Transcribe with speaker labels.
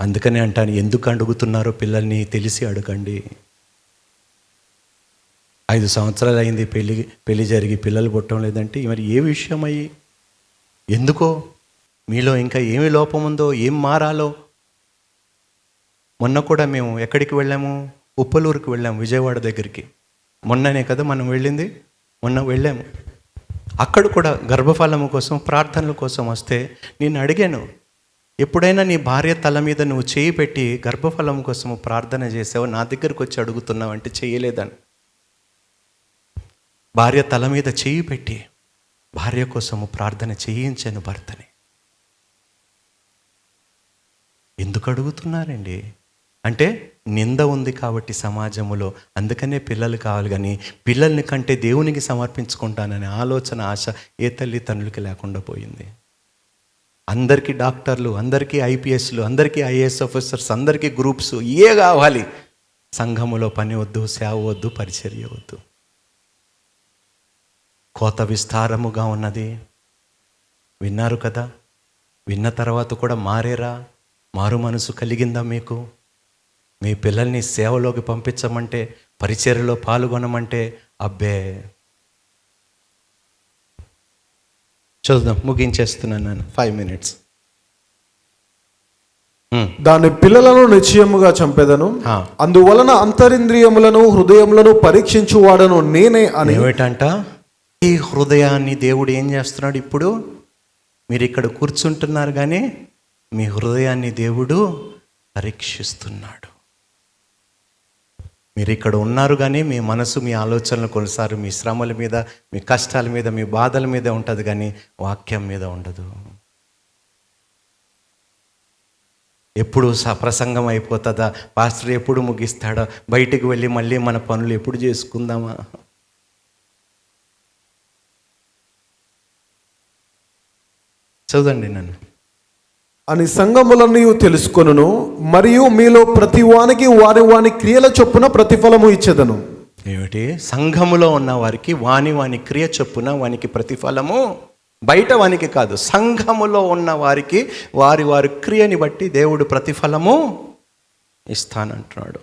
Speaker 1: అందుకనే అంటాను, ఎందుకు అడుగుతున్నారో పిల్లల్ని తెలిసి అడగండి. 5 సంవత్సరాలు అయింది పెళ్ళి జరిగి పిల్లలు పుట్టడం లేదంటే మరి ఏ విషయం అయ్యి, ఎందుకో, మీలో ఇంకా ఏమి లోపం ఉందో, ఏం మారాలో. మొన్న కూడా మేము ఎక్కడికి వెళ్ళాము? ఉప్పలూరుకి వెళ్ళాము, విజయవాడ దగ్గరికి. మొన్ననే కదా మనం వెళ్ళింది, మొన్న వెళ్ళాము. అక్కడ కూడా గర్భఫలము కోసం ప్రార్థనల కోసం వస్తే నేను అడిగాను, ఎప్పుడైనా నీ భార్య తల మీద నువ్వు చేయి పెట్టి గర్భఫలం కోసం ప్రార్థన చేసావు? నా దగ్గరకు వచ్చి అడుగుతున్నావు అంటే చేయలేదని. భార్య తల మీద చేయి పెట్టి భార్య కోసము ప్రార్థన చేయించాను భర్తని. ఎందుకు అడుగుతున్నారండి అంటే నింద ఉంది కాబట్టి సమాజంలో, అందుకనే పిల్లలు కావాలి. కానీ పిల్లల్ని కంటే దేవునికి సమర్పించుకుంటాననే ఆలోచన, ఆశ ఏ తల్లిదండ్రులకి లేకుండా పోయింది. అందరికీ డాక్టర్లు, అందరికీ ఐపీఎస్లు, అందరికీ ఐఏఎస్ ఆఫీసర్స్, అందరికీ గ్రూప్స్ కావాలి. సంఘములో పని వద్దు, సేవ వద్దు, పరిచర్య వద్దు. కోత విస్తారముగా ఉన్నది. విన్నారు కదా? విన్న తర్వాత కూడా మారేరా? మారు మనసు కలిగిందా మీకు? మీ పిల్లల్ని సేవలోకి పంపించమంటే, పరిచర్యలో పాల్గొనమంటే అబ్బే. చూద్దాం, ముగించేస్తున్నాను నేను. 5 minutes.
Speaker 2: దాని పిల్లలను నిశ్చయముగా చంపెదను, అందువలన అంతరింద్రియములను హృదయములను పరీక్షించువాడను నేనే అని.
Speaker 1: ఏమిటంట? ఈ హృదయాన్ని దేవుడు ఏం చేస్తున్నాడు? ఇప్పుడు మీరు ఇక్కడ కూర్చుంటున్నారు కానీ మీ హృదయాన్ని దేవుడు పరీక్షిస్తున్నాడు. మీరు ఇక్కడ ఉన్నారు కానీ మీ మనసు, మీ ఆలోచనలు కొన్నిసార్లు మీ శ్రమల మీద, మీ కష్టాల మీద, మీ బాధల మీద ఉంటుంది కానీ వాక్యం మీద ఉండదు. ఎప్పుడు ప్రసంగం అయిపోతుందా? పాస్టర్ ఎప్పుడు ముగిస్తాడా? బయటికి వెళ్ళి మళ్ళీ మన పనులు ఎప్పుడు చేసుకుందామా? చదవండి నన్ను.
Speaker 2: అని సంఘములన్నీ తెలుసుకొనును, మరియు మీలో ప్రతి వానికి వాని క్రియల చొప్పున ప్రతిఫలము ఇచ్చేదను.
Speaker 1: ఏమిటి? సంఘములో ఉన్న వారికి వాని క్రియ చొప్పున వానికి ప్రతిఫలము, బయట వానికి కాదు, సంఘములో ఉన్న వారికి వారి క్రియని బట్టి దేవుడు ప్రతిఫలము ఇస్తానంటున్నాడు.